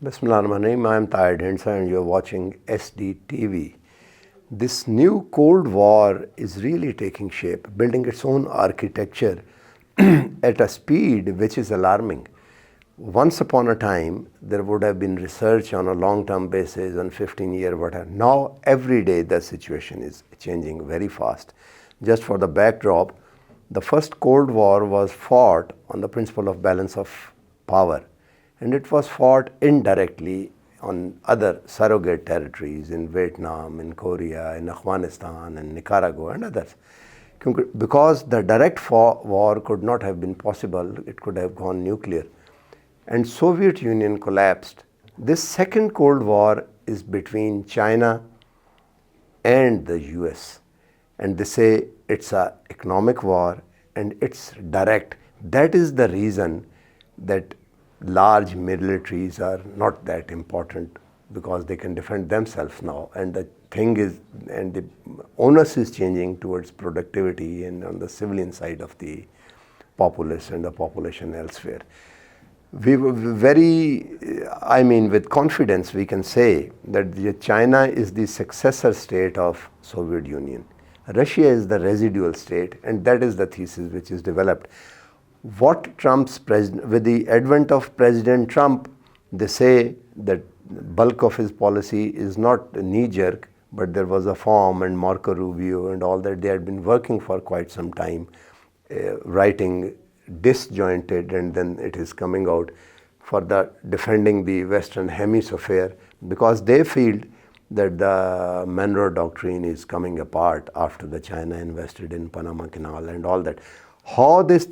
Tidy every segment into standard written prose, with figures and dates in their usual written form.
Bismillahirrahmanirrahim. I am Tahir Dhindsa and you are watching SDTV. This new Cold War is really taking shape, building its own architecture at a speed which is alarming. Once upon a time, there would have been research on a long-term basis, on 15-year, whatever. Now, every day the situation is changing very fast. Just for the backdrop, the first Cold War was fought on the principle of balance of power. And it was fought indirectly on other surrogate territories in Vietnam, in Korea, in Afghanistan, in Nicaragua and others. Because the direct war could not have been possible, it could have gone nuclear. And Soviet Union collapsed. This second Cold War is between China and the US. And they say it's an economic war and it's direct. That is the reason that large militaries are not that important, because they can defend themselves now. And the thing is, and the onus is changing towards productivity and on the civilian side of the populace and the population elsewhere. We were with confidence we can say that China is the successor state of Soviet Union. Russia is the residual state, and that is the thesis which is developed. With the advent of President Trump, they say that bulk of his policy is not knee-jerk, but there was a form, and Marco Rubio and all that, they had been working for quite some time, writing disjointed, and then it is coming out for the defending the Western Hemisphere, because they feel that the Monroe Doctrine is coming apart after the China invested in Panama Canal and all that. How this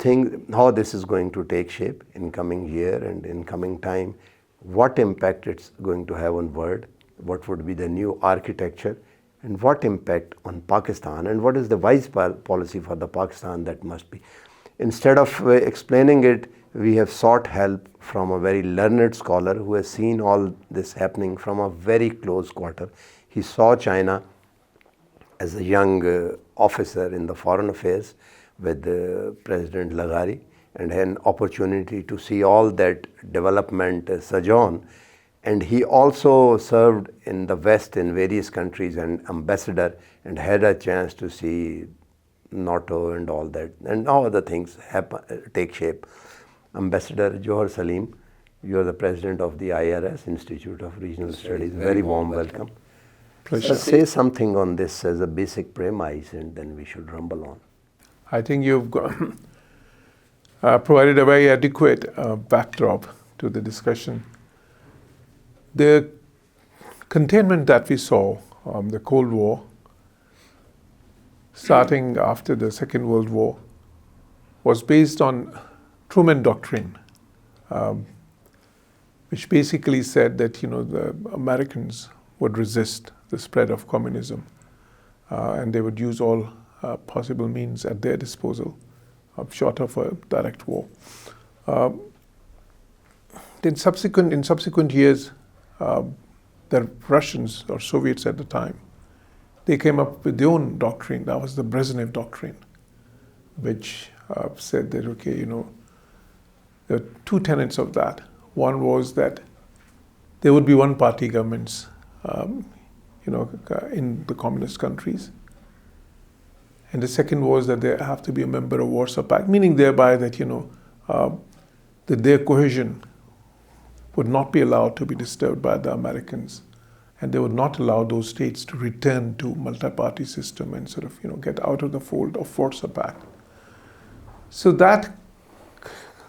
is going to take shape in coming year and in coming time, what impact it's going to have on world, what would be the new architecture, and what impact on Pakistan, and what is the wise policy for the Pakistan that must be. Instead of explaining it, we have sought help from a very learned scholar who has seen all this happening from a very close quarter. He saw China as a young officer in the foreign affairs with President Laghari, and had an opportunity to see all that development sojourn. And he also served in the West in various countries and ambassador, and had a chance to see NATO and all that, and how other things take shape. Ambassador Jouhar Saleem, you are the president of the IRS, Institute of Regional Studies. Very warm welcome. Pleasure. Say something on this as a basic premise, and then we should rumble on. I think you've provided a very adequate backdrop to the discussion. The containment that we saw, the Cold War, starting after the Second World War, was based on Truman Doctrine, which basically said that the Americans would resist the spread of communism, and they would use all possible means at their disposal, short of a direct war. In subsequent years, the Russians or Soviets at the time, they came up with their own doctrine. That was the Brezhnev Doctrine, which said that, okay, there are two tenets of that. One was that there would be one-party governments, in the communist countries. And the second was that they have to be a member of Warsaw Pact, meaning thereby that, that their cohesion would not be allowed to be disturbed by the Americans, and they would not allow those states to return to multi-party system and sort of, get out of the fold of Warsaw Pact. So that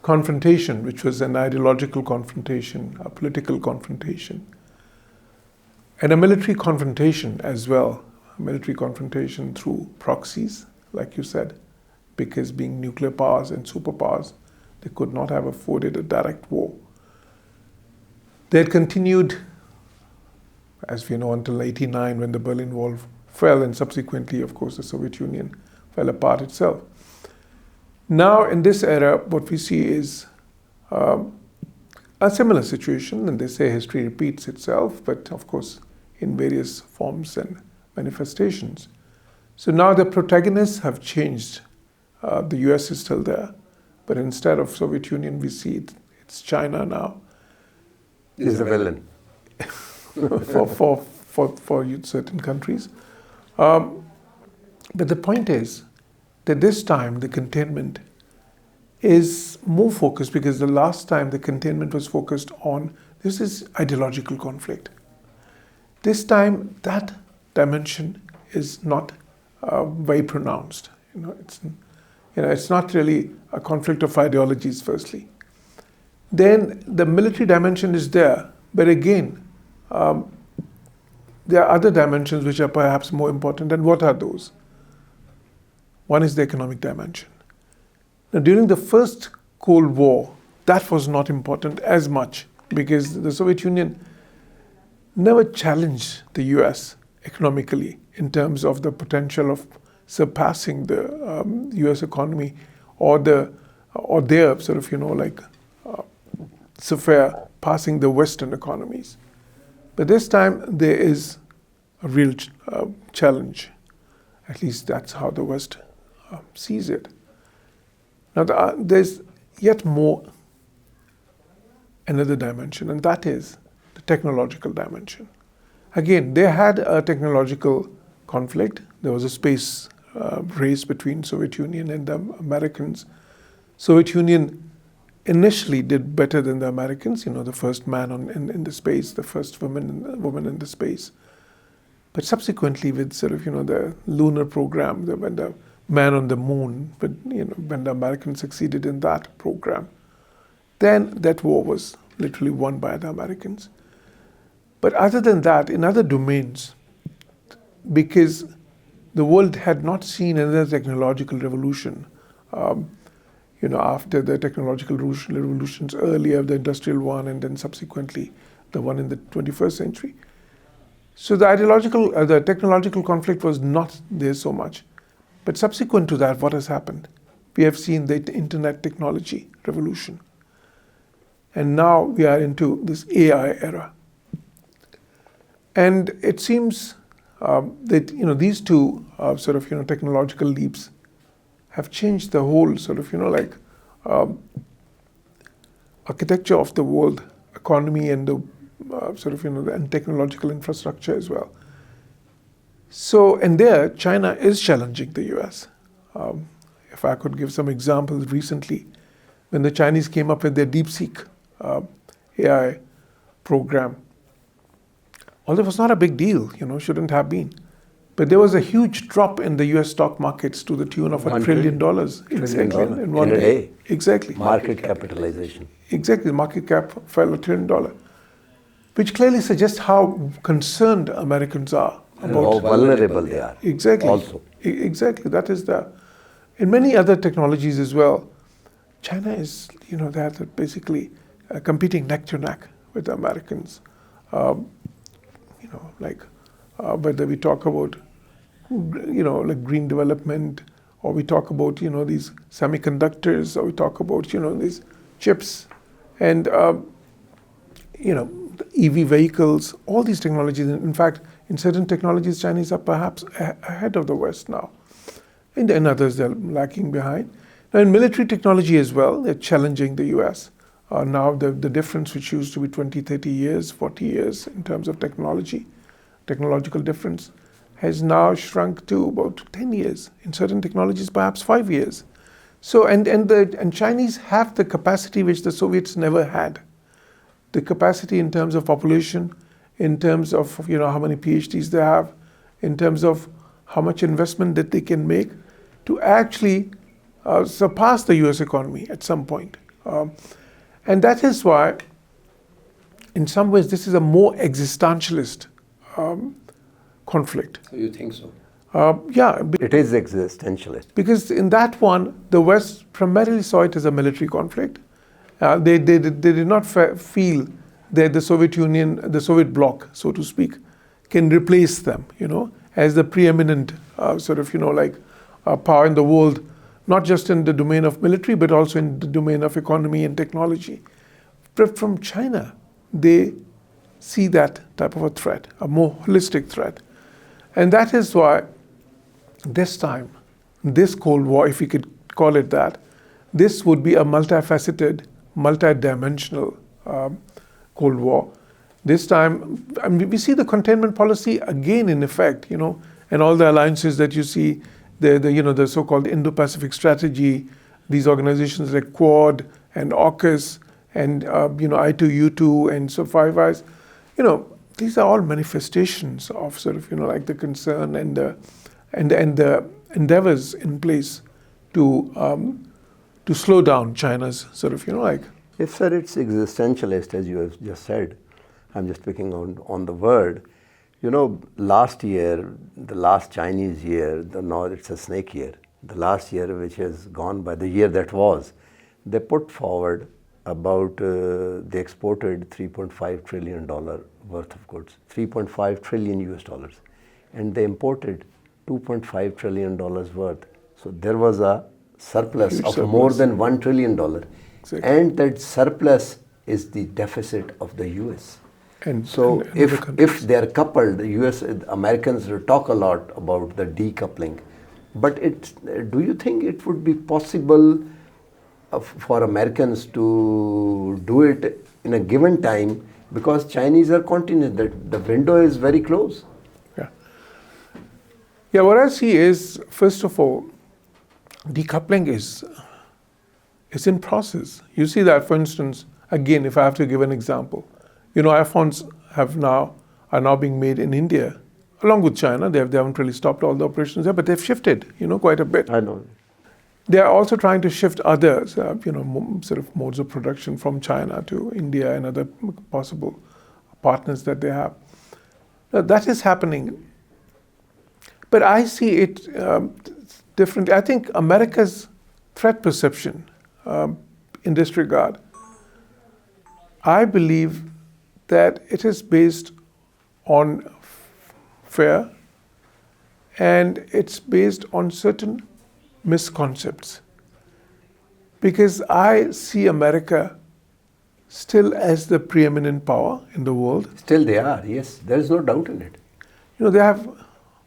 confrontation, which was an ideological confrontation, a political confrontation, and a military confrontation as well, a military confrontation through proxies, like you said, because being nuclear powers and superpowers, they could not have afforded a direct war. They had continued, as we know, until 1989 when the Berlin Wall fell, and subsequently, of course, the Soviet Union fell apart itself. Now, in this era, what we see is a similar situation, and they say history repeats itself, but of course, in various forms and manifestations. So now the protagonists have changed. The US is still there, but instead of Soviet Union, we see it's China now. Is the villain. for certain countries. But the point is that this time the containment is more focused, because the last time the containment was focused on this is ideological conflict. This time that dimension is not very pronounced. It's not really a conflict of ideologies. Firstly, then the military dimension is there, but again, there are other dimensions which are perhaps more important. And what are those? One is the economic dimension. Now, during the first Cold War, that was not important as much, because the Soviet Union never challenged the US economically in terms of the potential of surpassing the US economy or their sort of, sphere passing the Western economies. But this time there is a real challenge. At least that's how the West sees it. Now there's yet more another dimension, and that is the technological dimension. Again, they had a technological conflict. There was a space race between Soviet Union and the Americans. Soviet Union initially did better than the Americans, the first man in the space, the first woman in the space. But subsequently, with sort of, the lunar program, when the man on the moon, but when the Americans succeeded in that program, then that war was literally won by the Americans. But other than that, in other domains, because the world had not seen another technological revolution, after the technological revolutions earlier, the industrial one, and then subsequently the one in the 21st century. So the technological conflict was not there so much. But subsequent to that, what has happened? We have seen the internet technology revolution. And now we are into this AI era. And it seems that these two technological leaps have changed the whole sort of architecture of the world economy and the and technological infrastructure as well. So, and there, China is challenging the US. If I could give some examples, recently, when the Chinese came up with their DeepSeek AI program, although it was not a big deal, shouldn't have been. But there was a huge drop in the US stock markets to the tune of $1 trillion. Exactly. In one day. Exactly. Market capitalization. Exactly. The market cap fell $1 trillion, which clearly suggests how concerned Americans are about how vulnerable they are. Exactly. Also. Exactly. That is in many other technologies as well, China is, they're basically competing neck to neck with the Americans. Whether we talk about, like green development, or we talk about, these semiconductors, or we talk about, these chips, and, EV vehicles, all these technologies. In fact, in certain technologies, Chinese are perhaps ahead of the West now. And in others, they're lagging behind. Now, in military technology as well, they're challenging the US. Now, the difference, which used to be 20, 30 years, 40 years in terms of technological difference, has now shrunk to about 10 years. In certain technologies, perhaps 5 years. So, and Chinese have the capacity which the Soviets never had. The capacity in terms of population, in terms of how many PhDs they have, in terms of how much investment that they can make to actually surpass the US economy at some point. And that is why, in some ways, this is a more existentialist conflict. So you think so? Yeah. It is existentialist. Because in that one, the West primarily saw it as a military conflict. They did not feel that the Soviet Union, the Soviet bloc, so to speak, can replace them, as the preeminent power in the world, not just in the domain of military, but also in the domain of economy and technology. But from China, they see that type of a threat, a more holistic threat. And that is why this time, this Cold War, if we could call it that, this would be a multifaceted, multidimensional Cold War. This time, I mean, we see the containment policy again in effect, and all the alliances that you see, the so-called Indo-Pacific strategy, these organizations like Quad and AUKUS and I2U2 and so Five Eyes, these are all manifestations of sort of like the concern and the endeavors in place to slow down China's sort of If, sir, it's existentialist, as you have just said, I'm just picking on the word. Last year, the last Chinese year, now it's a snake year, the last year which has gone by, the year that was, they put forward about, they exported $3.5 trillion worth of goods, 3.5 trillion US dollars, and they imported $2.5 trillion worth. So there was a surplus of more than $1 trillion. Exactly. And that surplus is the deficit of the US. And so if they are coupled, the Americans talk a lot about the decoupling, but do you think it would be possible for Americans to do it in a given time, because Chinese are continent, that the window is very close? Yeah, what I see is, first of all, decoupling is in process. You see that, for instance, again, if I have to give an example, iPhones are now being made in India, along with China. They haven't really stopped all the operations there, but they've shifted, quite a bit. I know. They are also trying to shift other, sort of modes of production from China to India and other possible partners that they have. Now, that is happening. But I see it differently. I think America's threat perception in this regard, I believe that it is based on fear, and it's based on certain misconceptions. Because I see America still as the preeminent power in the world. Still they are, yes. There is no doubt in it. They have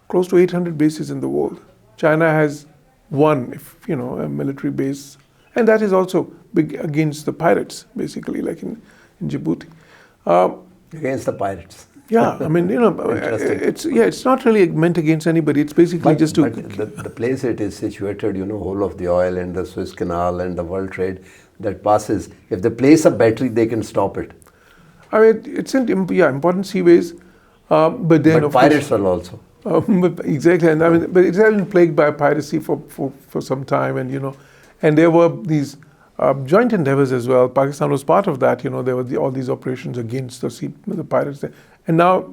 close to 800 bases in the world. China has one, a military base, and that is also big against the pirates, basically, like in Djibouti. Against the pirates. Yeah, I mean, it's not really meant against anybody. It's basically just to... But the place it is situated, whole of the oil and the Suez Canal and the world trade that passes, if they place a battery, they can stop it. I mean, it's in important seaways, but then of pirates are also. Exactly, and I mean, but it has been plagued by piracy for some time, and there were these joint endeavors as well. Pakistan was part of that. There were all these operations against the pirates there. And now,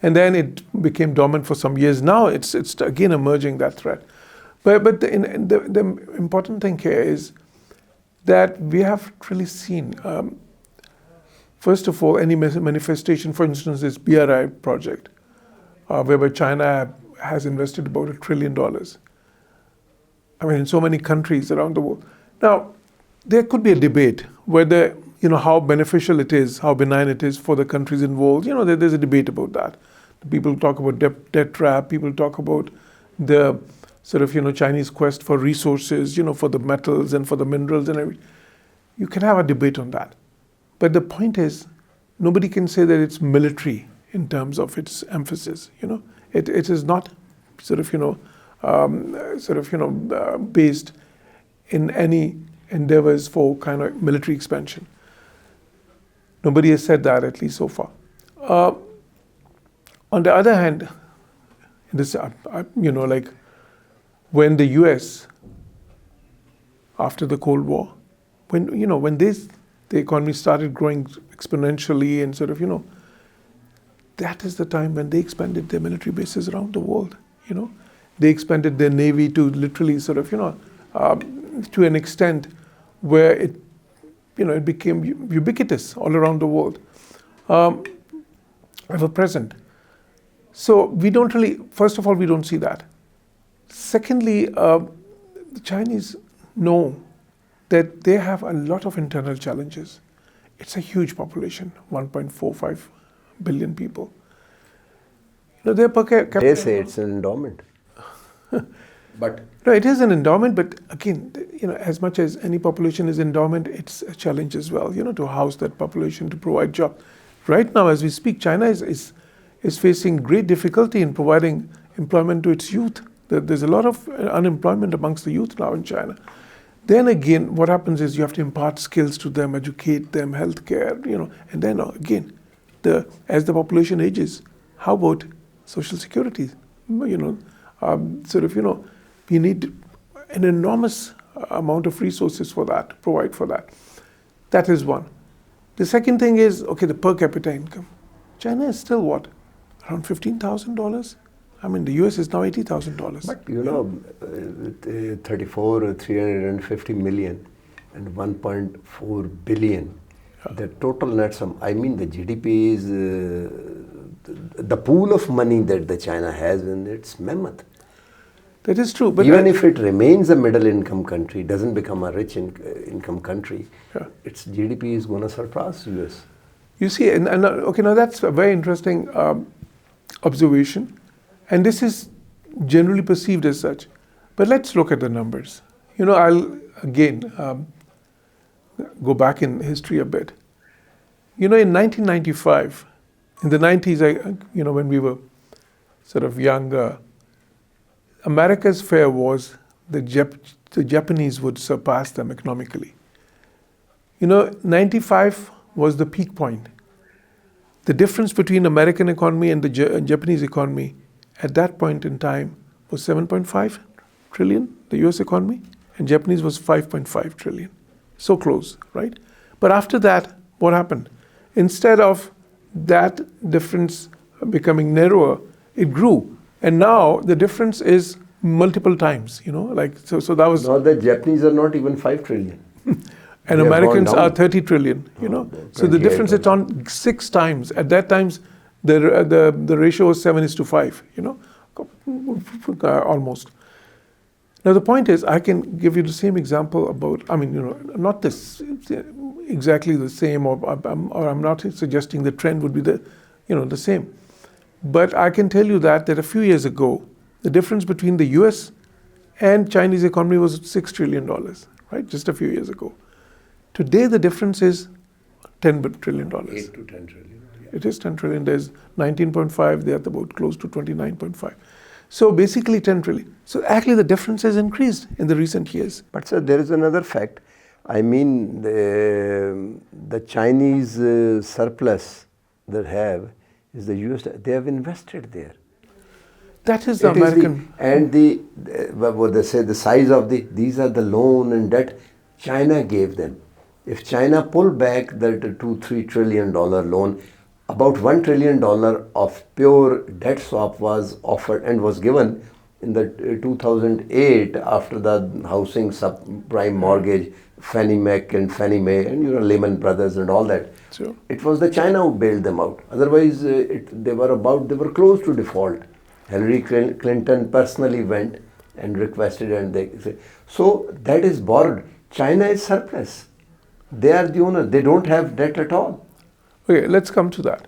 and then it became dormant for some years. Now it's again emerging, that threat. But the important thing here is that we have really seen, first of all, any manifestation, for instance, this BRI project, whereby China has invested about $1 trillion. I mean, in so many countries around the world. Now, there could be a debate whether, how beneficial it is, how benign it is for the countries involved. There's a debate about that. People talk about debt trap. People talk about the sort of, Chinese quest for resources, for the metals and for the minerals and everything. You can have a debate on that. But the point is, nobody can say that it's military in terms of its emphasis. It is not sort of, based in any endeavors for kind of military expansion. Nobody has said that, at least so far. On the other hand, this, like when the US, after the Cold War, when the economy started growing exponentially and sort of, that is the time when they expanded their military bases around the world. They expanded their navy to literally sort of, to an extent where it became ubiquitous all around the world, ever present. So we don't really, first of all, we don't see that. Secondly, the Chinese know that they have a lot of internal challenges. It's a huge population, 1.45 billion people. Their per capita. They say it's an endowment. But No, it is an endowment, but again, as much as any population is endowment, it's a challenge as well, to house that population, to provide jobs. Right now, as we speak, China is facing great difficulty in providing employment to its youth. There's a lot of unemployment amongst the youth now in China. Then again, what happens is you have to impart skills to them, educate them, healthcare, and then again, as the population ages, how about social security? We need an enormous amount of resources for that, to provide for that. That is one. The second thing is, the per capita income. China is still what? Around $15,000? I mean, the US is now $80,000. But 34 or 350 million and 1.4 billion, the total net sum, I mean the GDP is, the pool of money that the China has, and it's mammoth. That is true. But even if it remains a middle income country, doesn't become a rich income country, its GDP is going to surpass US. You see, now that's a very interesting observation. And this is generally perceived as such. But let's look at the numbers. I'll again go back in history a bit. In 1995, in the 90s, when we were sort of younger, America's fear was the Japanese would surpass them economically. 95 was the peak point. The difference between American economy and the Japanese economy at that point in time was 7.5 trillion, the US economy, and Japanese was 5.5 trillion. So close, right? But after that, what happened? Instead of that difference becoming narrower, it grew. And now the difference is multiple times, so that was... Now the Japanese are not even 5 trillion. And Americans are 30 trillion, So the difference is on 6 times. At that times, the ratio was 7:5, almost. Now the point is, I can give you the same example about, not this exactly the same, or I'm not suggesting the trend would be the same. But I can tell you that a few years ago, the difference between the US and Chinese economy was $6 trillion, right? Just a few years ago. Today, the difference is $10 trillion. 8 to 10 trillion. Yeah. It is 10 trillion. There's 19.5. They're at about close to 29.5. So basically 10 trillion. So actually the difference has increased in the recent years. But sir, there is another fact. I mean, the Chinese surplus they have is the US. They have invested there. That is the American. What they say, the size of these are the loan and debt China gave them. If China pulled back that $2-3 trillion loan, about $1 trillion of pure debt swap was offered and was given in the 2008 after the housing subprime mortgage, Fannie Mac and Fannie Mae and Lehman Brothers and all that. Sure. It was the China who bailed them out. Otherwise, they were close to default. Hillary Clinton personally went and requested, and they said, so that is borrowed. China is surplus. They are the owner. They don't have debt at all. Okay, let's come to that.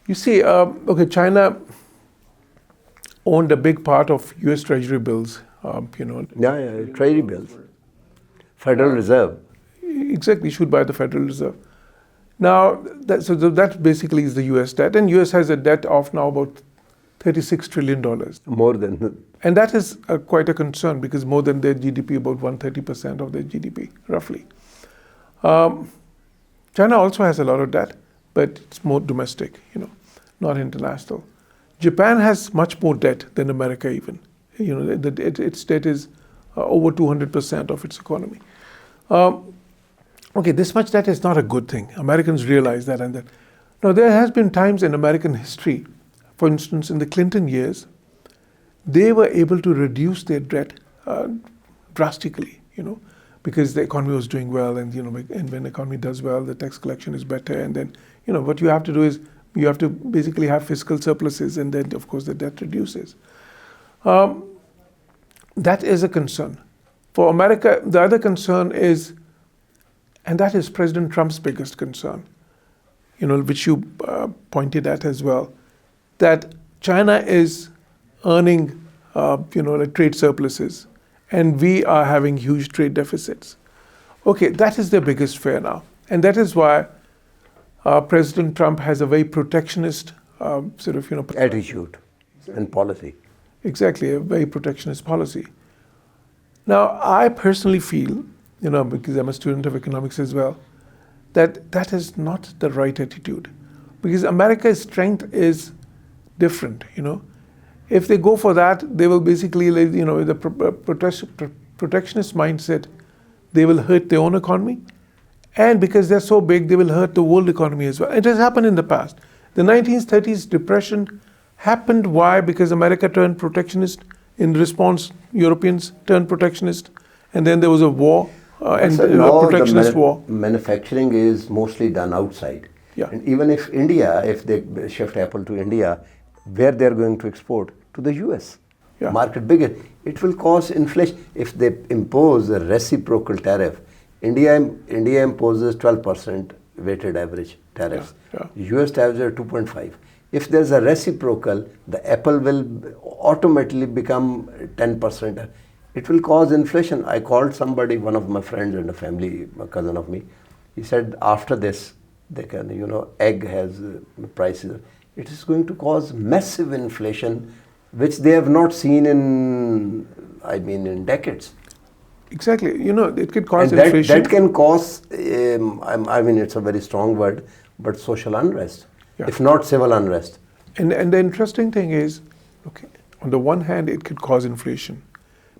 You see, China owned a big part of US Treasury bills. Treasury bills. Federal Reserve. Exactly, issued by the Federal Reserve. Now, that basically is the US debt. And US has a debt of now about $36 trillion. More than. And that is quite a concern because more than their GDP, about 130% of their GDP, roughly. China also has a lot of debt, but it's more domestic, not international. Japan has much more debt than America even. Its debt is over 200% of its economy. This much debt is not a good thing. Americans realize that. And that. Now, there has been times in American history, for instance, in the Clinton years, they were able to reduce their debt drastically, because the economy was doing well, and and when the economy does well, the tax collection is better, and then what you have to do is you have to basically have fiscal surpluses, and then of course the debt reduces. That is a concern. For America, the other concern is, and that is President Trump's biggest concern, which you pointed at as well, that China is earning like trade surpluses, and we are having huge trade deficits. Okay, that is their biggest fear now, and that is why President Trump has a very protectionist Attitude and policy. exactly, a very protectionist policy. Now, I personally feel, because I'm a student of economics as well, that that is not the right attitude, because America's strength is different. If they go for that, they will basically, with the protectionist mindset, they will hurt their own economy, and because they're so big, they will hurt the world economy as well. It has happened in the past. The 1930s depression happened. Why? Because America turned protectionist. In response, Europeans turned protectionist, and then there was a war, and a protectionist war. Manufacturing is mostly done outside. Yeah. And even if they shift Apple to India, where they're going to export? To the US. Yeah. Market bigger. It will cause inflation. If they impose a reciprocal tariff, India imposes 12% weighted average tariffs. US tariffs are 2.5. If there's a reciprocal, the Apple will automatically become 10%. It will cause inflation. I called somebody, one of my friends and a cousin of me. He said after this, they can, egg has prices. It is going to cause massive inflation, which they have not seen in decades. Exactly. It could cause And inflation. that can cause, it's a very strong word, but social unrest, if not civil unrest. And the interesting thing is, okay, on the one hand, it could cause inflation,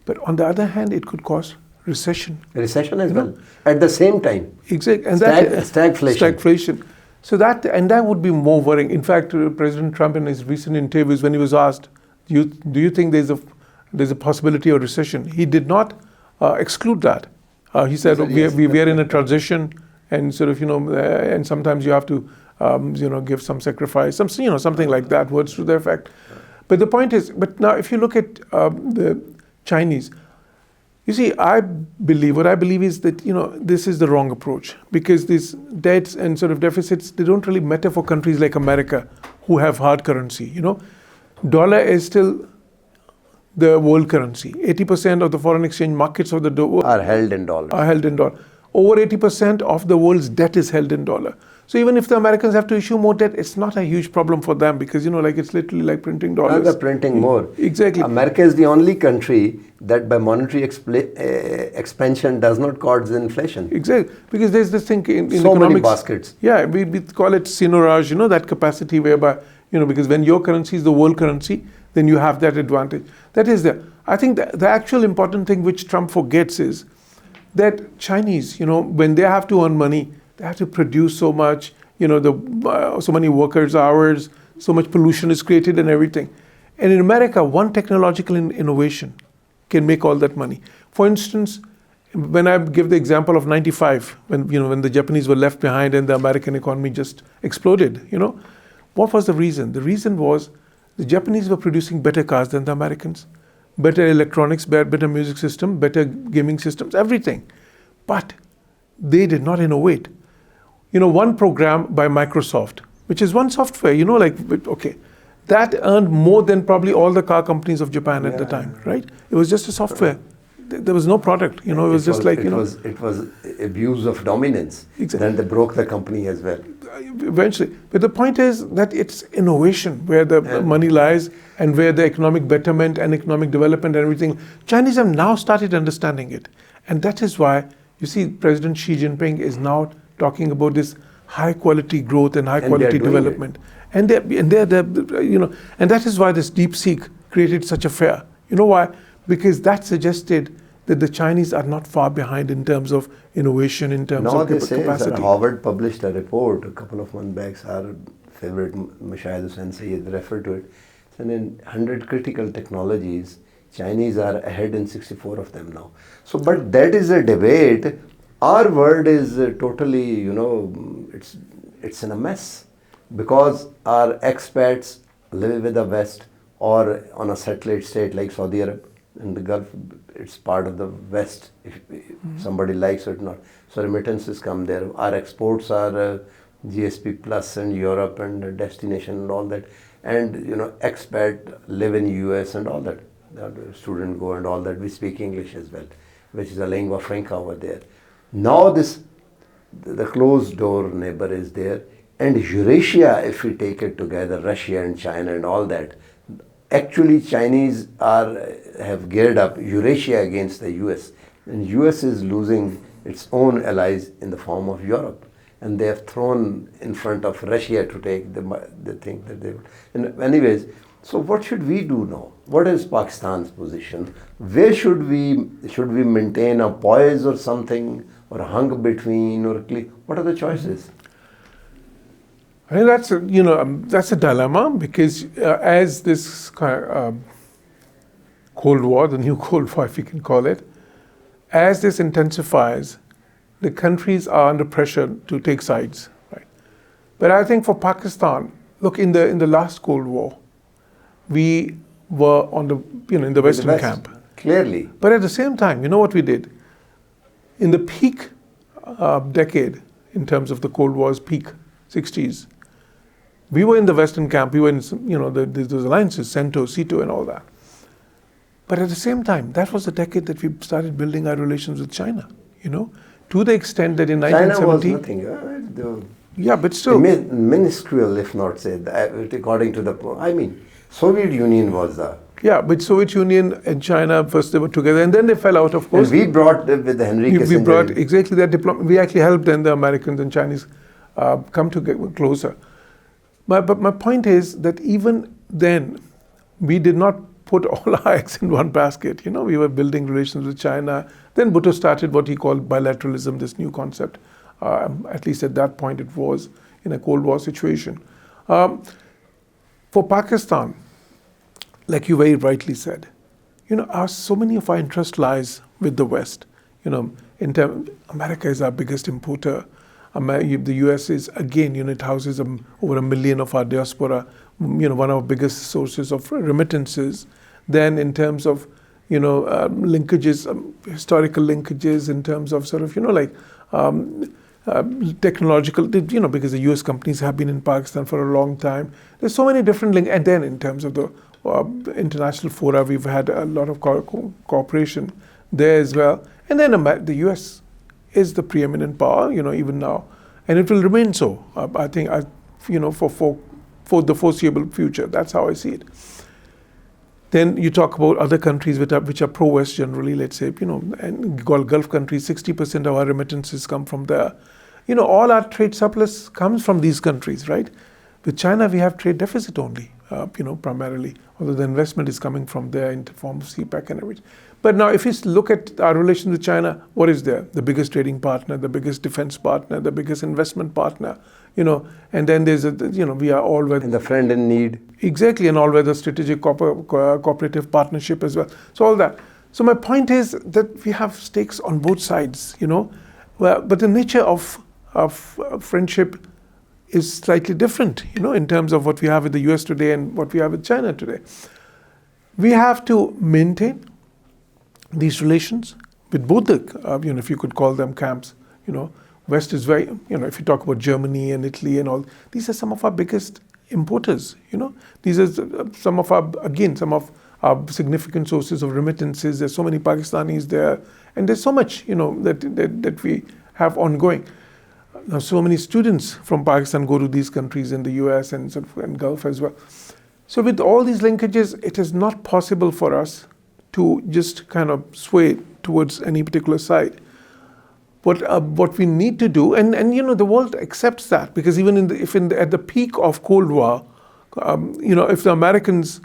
but on the other hand, it could cause recession. Recession as well. At the same time. Exactly. And Stagflation. So that would be more worrying. In fact, President Trump in his recent interviews, when he was asked, do you think there's a possibility of recession? He did not exclude that. He said we are in a transition, and and sometimes you have to give some sacrifice, something like that, words to that effect. But the point is, now if you look at the Chinese, you see, what I believe is that this is the wrong approach, because these debts and deficits, they don't really matter for countries like America, who have hard currency. Dollar is still the world currency. 80% of the foreign exchange markets of the world are held in dollars. Over 80% of the world's debt is held in dollar. So even if the Americans have to issue more debt, it's not a huge problem for them, because it's literally like printing dollars. They're printing more. Exactly. America is the only country that by monetary expansion does not cause inflation. Exactly, because there's this thing in so economics. Many baskets. Yeah, we call it seigniorage. That capacity whereby because when your currency is the world currency, then you have that advantage. That is there. I think the actual important thing which Trump forgets is that Chinese, when they have to earn money, they have to produce so much, so many workers' hours, so much pollution is created and everything. And in America, one technological innovation can make all that money. For instance, when I give the example of 95, when the Japanese were left behind and the American economy just exploded, what was the reason? The reason was the Japanese were producing better cars than the Americans, better electronics, better music system, better gaming systems, everything. But they did not innovate. One program by Microsoft, which is one software, that earned more than probably all the car companies of Japan at the time, right? It was just a software. There was no product, it was just like, It was abuse of dominance. Exactly. Then they broke the company as well. Eventually. But the point is that it's innovation where the money lies, and where the economic betterment and economic development and everything. Chinese have now started understanding it. And that is why you see President Xi Jinping is now talking about this high quality growth and high quality development. And that is why this DeepSeek created such a fear. You know why? Because that suggested that the Chinese are not far behind in terms of innovation, in terms of capacity. Now they say that Harvard published a report a couple of months back. Our favorite Mashahid Hussain Sayyid referred to it. And in 100 critical technologies, Chinese are ahead in 64 of them now. So, but that is a debate. Our world is totally, it's in a mess, because our expats live with the West or on a satellite state like Saudi Arabia. In the Gulf, it's part of the West, if somebody likes it or not. So remittances come there. Our exports are GSP Plus and Europe and destination and all that. And, expat live in US and all that. The student go and all that. We speak English as well, which is a lingua franca over there. Now the closed door neighbor is there, and Eurasia, if we take it together, Russia and China and all that, actually Chinese have geared up Eurasia against the US, and US is losing its own allies in the form of Europe, and they have thrown in front of Russia to take the thing that they will. And anyways, so what should we do now? What is Pakistan's position? Where should we maintain a poise or something, or hung between, or what are the choices? I think that's a dilemma, because as this Cold War, the new Cold War, if you can call it, as this intensifies, the countries are under pressure to take sides, right? But I think for Pakistan, look, in the last Cold War, we were on in the Western camp. Clearly. But at the same time, you know what we did? In the peak decade, in terms of the Cold War's peak, 60s, we were in the Western camp. We were in those alliances, CENTO, CETO, and all that. But at the same time, that was the decade that we started building our relations with China. To the extent that in 1970, China was nothing. Yeah, but still minuscule, if not say, according to Soviet Union was the. Yeah, but Soviet Union and China, first they were together, and then they fell out, of course. And we brought with Henry Kissinger. We brought exactly that diplomacy. We actually helped then the Americans and Chinese come together closer. But my point is that even then, we did not put all our eggs in one basket. We were building relations with China. Then Bhutto started what he called bilateralism, this new concept. At least at that point it was in a Cold War situation. For Pakistan, like you very rightly said, so many of our interest lies with the West. America is our biggest importer. The US is, again, it houses over 1 million of our diaspora, one of our biggest sources of remittances. Then in terms of, linkages, historical linkages, in terms of technological, because the US companies have been in Pakistan for a long time. There's so many different links. And then in terms of the international fora, we've had a lot of cooperation there as well. And then the US is the preeminent power, even now, and it will remain so. I think, for the foreseeable future. That's how I see it. Then you talk about other countries which are pro-West generally. Let's say, and Gulf countries, 60% of our remittances come from there. All our trade surplus comes from these countries, right? With China, we have trade deficit only, primarily, although the investment is coming from there in the form of CPEC and everything. But now, if you look at our relations with China, what is there? The biggest trading partner, the biggest defense partner, the biggest investment partner, and then there's we are all with. And the friend in need. Exactly, and all with a strategic cooperative partnership as well. So all that. So my point is that we have stakes on both sides, but the nature of friendship is slightly different, in terms of what we have with the US today and what we have with China today. We have to maintain these relations with both the, if you could call them camps, West is very, if you talk about Germany and Italy and all, these are some of our biggest importers, These are some of our significant sources of remittances. There's so many Pakistanis there, and there's so much, that we have ongoing. Now, so many students from Pakistan go to these countries in the US and Gulf as well. So with all these linkages, it is not possible for us to just kind of sway towards any particular side. What we need to do, and the world accepts that, because even at the peak of Cold War, if the Americans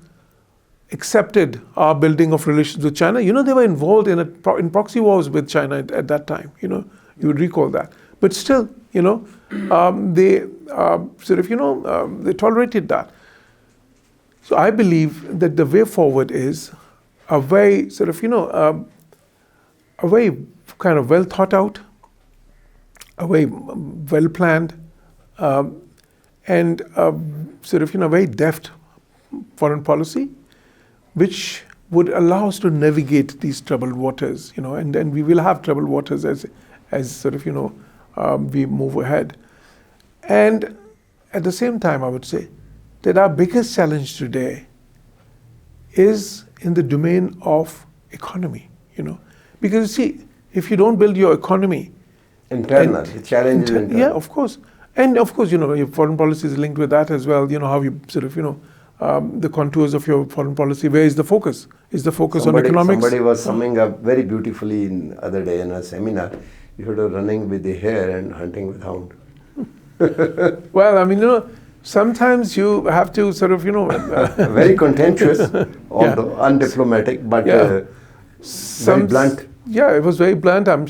accepted our building of relations with China, they were involved in proxy wars with China at that time. You would recall that. But still, they they tolerated that. So I believe that the way forward is a very a very kind of well thought out, a very well planned, and very deft foreign policy, which would allow us to navigate these troubled waters, and then we will have troubled waters as we move ahead. And at the same time, I would say that our biggest challenge today is in the domain of economy, because you see, if you don't build your economy, internal, the challenge is internal. Yeah, of course. And of course, your foreign policy is linked with that as well. How you sort of, the contours of your foreign policy. Where is the focus? Is the focus on economics? Somebody was summing up very beautifully in other day in a seminar. You heard of running with the hare and hunting with hound. Well, I mean, sometimes you have to sort of, very contentious, although undiplomatic, but very blunt. Yeah, it was very blunt. An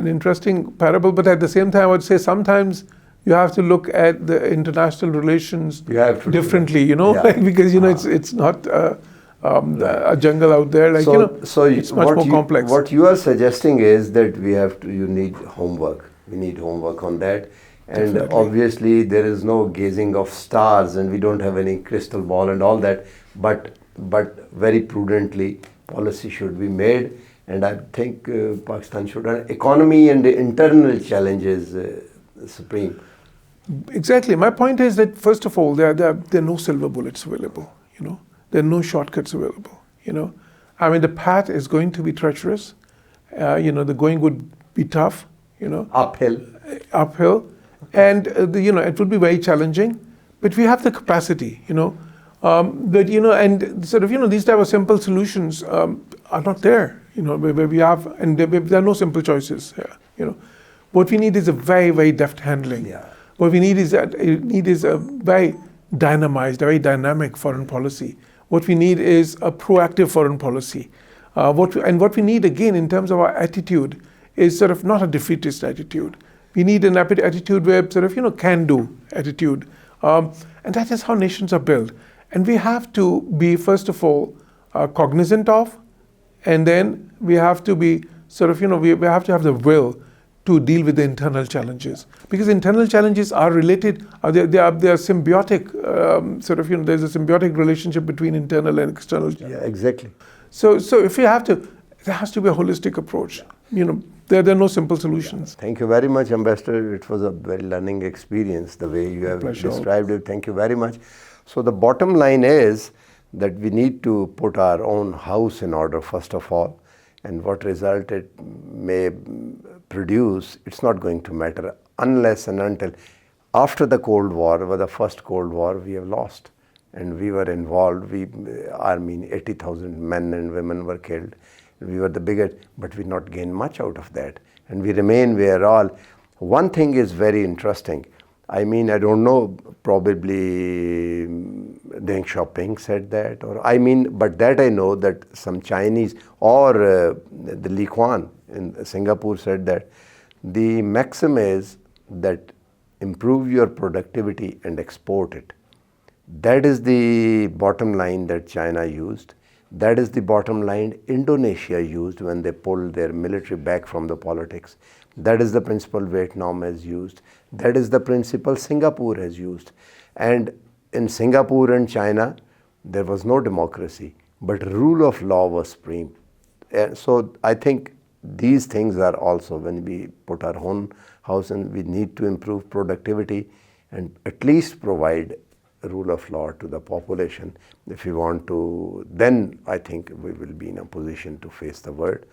interesting parable, but at the same time, I would say sometimes you have to look at the international relations differently, because it's not a jungle out there. So it's much more complex. What you are suggesting is that you need homework. We need homework on that. And definitely. Obviously there is no gazing of stars and we don't have any crystal ball and all that, but very prudently policy should be made, and I think Pakistan should run economy and the internal challenges supreme. Exactly. My point is that first of all there are no silver bullets available, there are no shortcuts available, I mean the path is going to be treacherous, the going would be tough, uphill. And it would be very challenging, but we have the capacity, and sort of these type of simple solutions are not there, where we have, and there are no simple choices here, What we need is a very, very deft handling. Yeah. What we need is a very dynamized, a very dynamic foreign policy. What we need is a proactive foreign policy. What we need again in terms of our attitude is sort of not a defeatist attitude. We need an attitude where sort of, can-do attitude. And that is how nations are built. And we have to be, first of all, cognizant of, and then we have to be sort of, we have to have the will to deal with the internal challenges. Because internal challenges are related, they are symbiotic, there's a symbiotic relationship between internal and external challenges. Yeah, exactly. So if we have to, there has to be a holistic approach. There are no simple solutions. Thank you very much, Ambassador. It was a very learning experience, the way you have described it. Thank you very much. So the bottom line is that we need to put our own house in order, first of all, and what result it may produce, it's not going to matter unless and until after the Cold War, or the first Cold War, we have lost. And we were involved, 80,000 men and women were killed. We were the biggest, but we not gained much out of that. And we remain where all. One thing is very interesting. I don't know, probably Deng Xiaoping said that, but that I know that some Chinese or the Li Kuan in Singapore said that the maxim is that improve your productivity and export it. That is the bottom line that China used. That is the bottom line Indonesia used when they pulled their military back from the politics. That is the principle Vietnam has used. That is the principle Singapore has used. And in Singapore and China, there was no democracy, but rule of law was supreme. And so I think these things are also, when we put our own house in, we need to improve productivity and at least provide rule of law to the population. If we want to, then I think we will be in a position to face the world.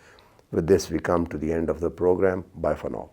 With this, we come to the end of the program. Bye for now.